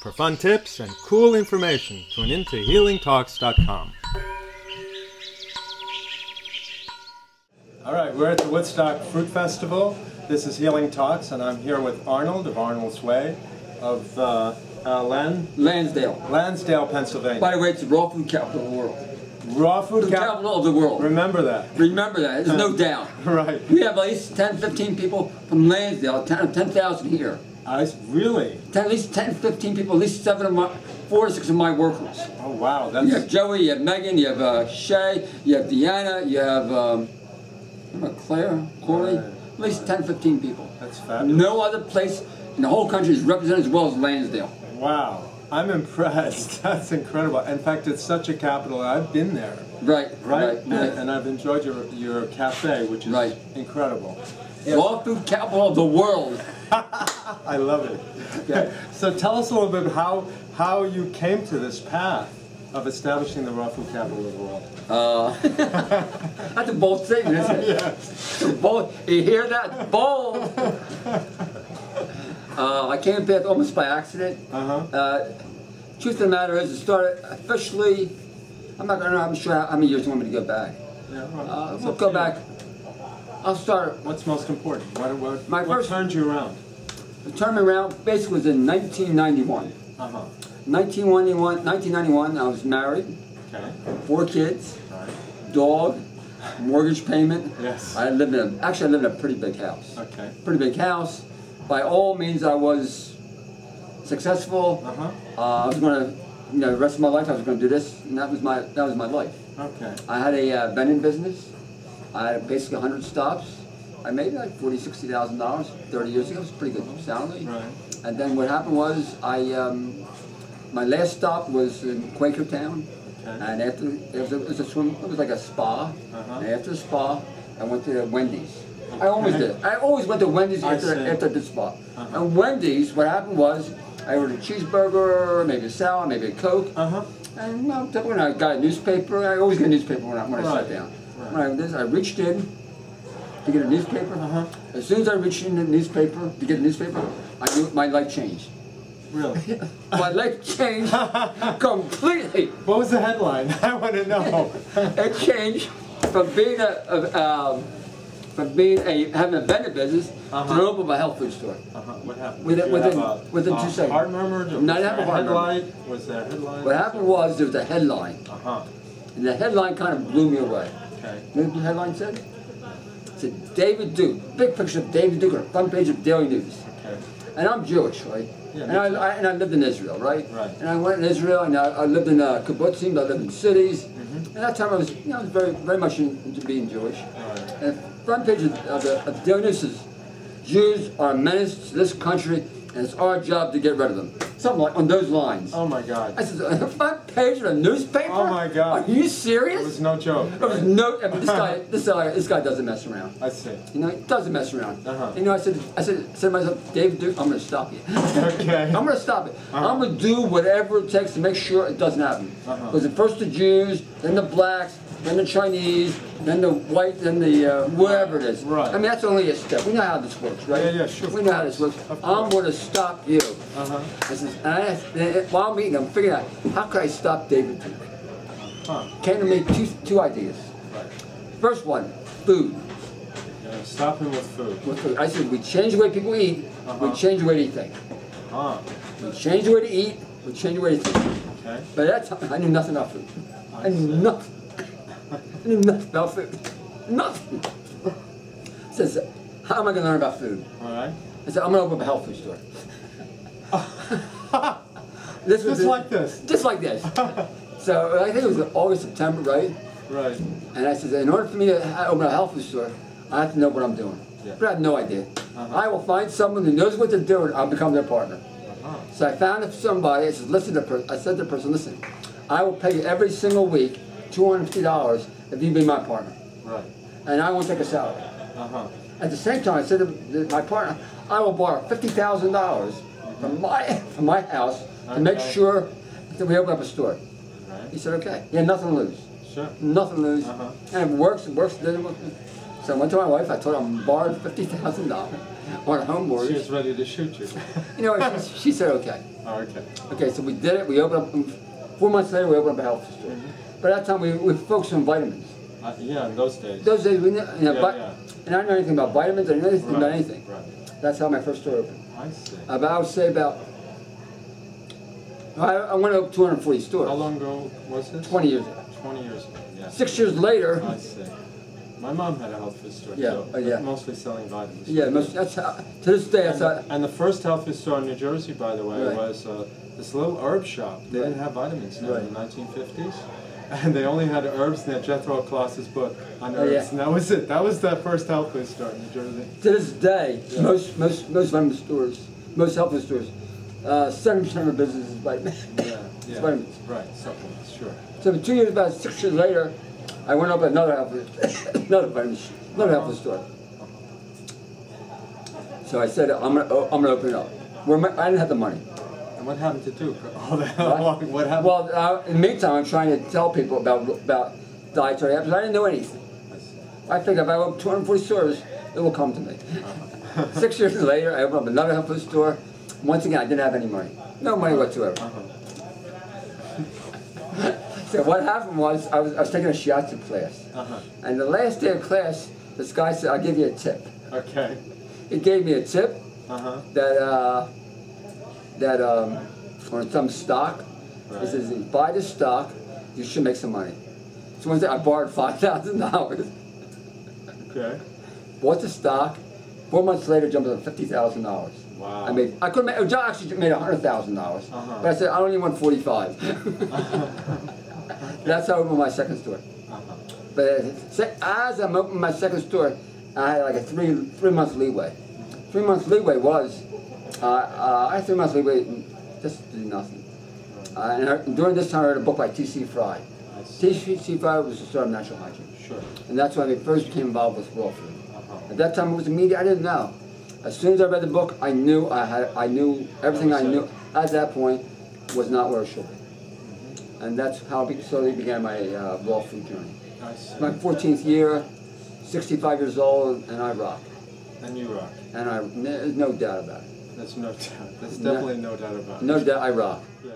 For fun tips and cool information, tune in to HealingTalks.com. All right, we're at the Woodstock Fruit Festival. This is Healing Talks, and I'm here with Arnold of Arnold's Way of Lansdale, Pennsylvania. By the way, it's the raw food capital of the world. Raw food capital of the world. Remember that. Remember that. There's no doubt. Right. We have at least 10, 15 people from Lansdale, 10,000 here. Really? At least 10, 15 people, at least 4 to 6 of my workers. Oh, wow. That's... You have Joey, you have Megan, you have Shay, you have Deanna, you have Claire, Corey. At least 10, 15 people. That's fabulous. No other place in the whole country is represented as well as Lansdale. Wow. I'm impressed. That's incredible. In fact, it's such a capital. I've been there. Right. And I've enjoyed your cafe, which is incredible. Raw food capital of the world. I love it. Okay. So tell us a little bit how you came to this path of establishing the raw food capital of the world. That's a bold statement, isn't it? Yes. Bold. You hear that? Bold. I came to it almost by accident. Truth of the matter is, it started officially. I'm sure how many years you want me to go back. Yeah, right. We'll go back. I'll start. What's most important? What first turned you around? It turned me around basically was in 1991. 1991, I was married. Okay. 4 kids. Right. Dog. Mortgage payment. Yes. I lived in a pretty big house. Okay. Pretty big house. By all means, I was successful. I was going to, the rest of my life, I was going to do this, and that was my life. Okay. I had a vending business. I had basically 100 stops. I made like $40,000, $60,000 30 years ago. It was a pretty good salary. Right. And then what happened was, my last stop was in Quakertown. Okay. And after it was like a spa. And after the spa, I went to Wendy's. I always did. I always went to Wendy's after the spa. And Wendy's, what happened was, I ordered a cheeseburger, maybe a salad, maybe a Coke. And when I got a newspaper, I always get a newspaper when I sat down. When I reached in to get a newspaper. As soon as I reached in the newspaper to get a newspaper, I knew my life changed. Really? My life changed completely. What was the headline? I want to know. It changed from being having a vending business to open my health food store. What happened? Within 2 seconds. Heart murmur? Not have a heart murmur. Was there a headline? What happened was there was a headline. And the headline kind of blew me away. Okay. You know what the headline said? It said David Duke. Big picture of David Duke on the front page of Daily News. Okay. And I'm Jewish, right? Yeah, and I lived in Israel, right? Right. And I went in Israel, and I lived in kibbutzim, I lived in cities. And at that time I was, very much into being Jewish. Right. And the front page of the Daily News says, Jews are a menace to this country, and it's our job to get rid of them. Something like on those lines. Oh my God. I said, on the front page of a newspaper? Oh my God. Are you serious? It was no joke. It was no. I mean, this guy doesn't mess around. I see. He doesn't mess around. I said to myself, David Duke, I'm going to stop you. Okay. I'm going to stop it. I'm going to do whatever it takes to make sure it doesn't happen. Because first the Jews, then the blacks, then the Chinese, then the white, then the whatever it is. Right. I mean, that's only a step. We know how this works, right? Yeah, sure. We know how this works. I'm going to stop you. While I'm eating, I'm figuring out, how can I stop David Duke? Came to me two ideas. Right. First one, food. Stop him with food. I said, we change the way people eat, we change the way they think. We change the way to eat, we change the way to think. Okay. But at that time, I knew nothing about food. I knew nothing. I knew nothing about food. Nothing. I said, how am I going to learn about food? All right. I said, I'm going to open up a health food store. Just like this. Just like this. So I think it was August, September, right? Right. And I said, in order for me to open a health food store, I have to know what I'm doing. Yeah. But I had no idea. I will find someone who knows what they're doing, I'll become their partner. So I found somebody, I said to the person, listen, I will pay you every single week $250 if you be my partner. Right. And I won't take a salary. At the same time, I said to my partner, I will borrow $50,000 from my house to make sure that we open up a store. Right. He said, okay. He had nothing to lose. Sure. Nothing to lose. And it works, it doesn't work. So I went to my wife, I told her I'm borrowed $50,000. on a home mortgage. She was ready to shoot you. You know, she said okay. Oh, okay. Okay, so we did it. We opened up. 4 months later, we opened up a health food store. But at that time, we focused on vitamins. Yeah, in those days. Those days, we didn't, and I didn't know anything about vitamins. I didn't know anything about anything. Right. That's how my first store opened. I see. I would say about. I went up 240 stores. How long ago was this? 20 years ago. 20 years ago. Yeah. 6 years later. I see. My mom had a health food store Yeah, too, yeah. mostly selling vitamins. Yeah, that's how, to this day, that's how. And the first health food store in New Jersey, by the way, was this little herb shop. They didn't have vitamins in the 1950s. And they only had herbs and had Jethro Kloss's book on herbs. And that was it. That was the first health food store in New Jersey. To this day, most vitamin stores, most health food stores, 70% of their business is vitamins. Yeah. Vitamins. Right, supplements, sure. So 2 years, about 6 years later, I went up at another health food, another health food store. So I said, I'm gonna open it up. I didn't have the money. And what happened to Duke? All that long, what happened? Well, in the meantime, I'm trying to tell people about dietary habits. I didn't know anything. I figured if I open 240 stores, it will come to me. 6 years later, I opened up another health food store. Once again, I didn't have any money. No money whatsoever. So what happened was, I was taking a shiatsu class. And the last day of class, this guy said, I'll give you a tip. Okay. He gave me a tip that on some stock, he says, if you buy this stock, you should make some money. So one day I borrowed $5,000. Okay. Bought the stock. 4 months later, jumped up to $50,000. Wow. I could make. I actually made $100,000. But I said I only want 45. That's how I opened my second store. But as I'm opening my second store, I had like a three month leeway. 3 months leeway was I had 3 months leeway just to do nothing. And during this time, I read a book by T.C. Fry. T.C. Fry was the start of natural hygiene. Sure. And that's when I first became involved with raw food. At that time, it was immediate. I didn't know. As soon as I read the book, I knew everything I knew at that point was not where it should be. And that's how I slowly began my raw food journey. My 14th year, 65 years old, and I rock. And you rock. And there's no doubt about it. There's no doubt. There's definitely no doubt about it. No doubt, I rock. Yeah.